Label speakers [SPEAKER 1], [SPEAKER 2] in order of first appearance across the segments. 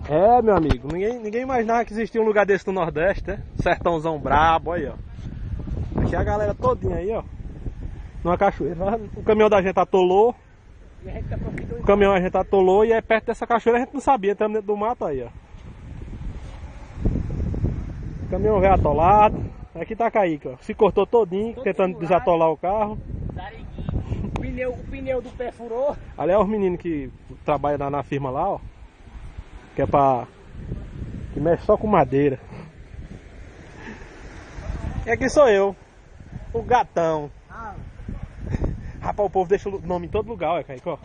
[SPEAKER 1] É, meu amigo, ninguém imaginava que existia um lugar desse no Nordeste, né? Sertãozão brabo, aí, ó. Aqui a galera todinha aí, ó. Numa cachoeira. O caminhão da gente atolou.
[SPEAKER 2] E a gente tá aproveitando.
[SPEAKER 1] O caminhão a gente atolou e é perto dessa cachoeira, a gente não sabia, entramos dentro do mato aí, ó. O caminhão veio atolado. Aqui tá Kaique, ó. Se cortou todinho, tentando desatolar o carro.
[SPEAKER 2] O pneu do pé furou.
[SPEAKER 1] Ali é os meninos que trabalham na firma lá, ó. Que é pra... que mexe só com madeira. E aqui sou eu, o gatão. Rapaz, o povo deixa o nome em todo lugar, ó, Kaique, ó.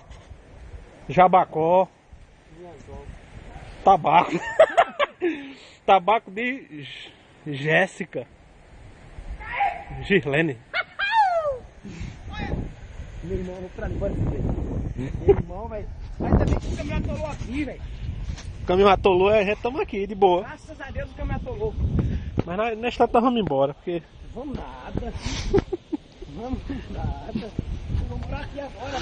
[SPEAKER 1] Jabacó. Tabaco. Tabaco de Jéssica. Girlene.
[SPEAKER 2] Meu irmão, vou pra ali, bora, velho. Meu irmão, velho. Mas também que o caminhão atolou aqui, velho.
[SPEAKER 1] O caminhão atolou e a gente estamos aqui, de boa.
[SPEAKER 2] Graças a Deus o caminhão atolou.
[SPEAKER 1] Mas nesta nós vamos embora, porque...
[SPEAKER 2] Vamos nada. Vamos nada. Eu vou morar aqui agora.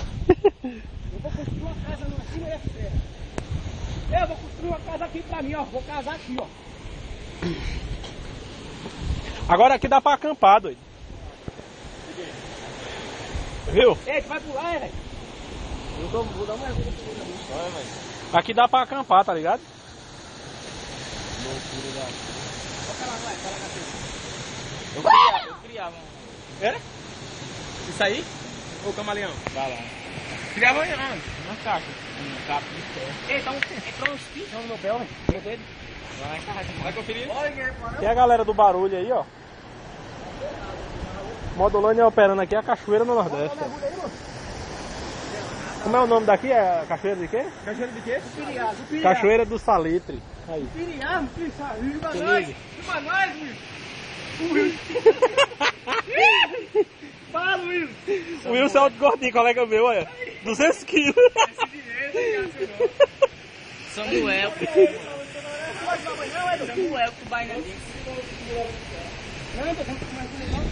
[SPEAKER 2] Eu vou construir uma casa no acima dessa terra. Eu vou construir uma casa aqui pra mim, ó. Vou casar aqui, ó.
[SPEAKER 1] Agora aqui dá pra acampar, doido. Viu?
[SPEAKER 2] Ei, tu vai pular, velho? Vou dar uma ajuda pra ele ali.
[SPEAKER 3] Vai, velho.
[SPEAKER 1] Aqui dá pra acampar, tá ligado?
[SPEAKER 3] Loucura da...
[SPEAKER 2] Vai lá,
[SPEAKER 3] Eu criava.
[SPEAKER 1] Era? Isso aí? Ô, camaleão?
[SPEAKER 3] Vai lá.
[SPEAKER 1] Criava onde? Na caixa.
[SPEAKER 3] Um capo de terra.
[SPEAKER 2] Ei, tá entrou uns pinchão no meu pé, velho. Meu dedo.
[SPEAKER 3] Vai lá em casa. Vai conferir?
[SPEAKER 1] Tem a galera do barulho aí, ó. Modulândia operando aqui a cachoeira no Nordeste. Como é o nome daqui? É cachoeira de quê?
[SPEAKER 2] Cachoeira de quê? Piriá.
[SPEAKER 1] Cachoeira do Salitre. Aí.
[SPEAKER 2] Piriá, Piriá. Viva
[SPEAKER 1] Se
[SPEAKER 2] nós.
[SPEAKER 1] liga.
[SPEAKER 2] Viva nós, Will. Fala, Will.
[SPEAKER 1] O Wilson é outro gordinho, colega meu, olha. 200 quilos.
[SPEAKER 3] Samuel. Samuel, tu vai, né?
[SPEAKER 2] Não, tô com mais legal.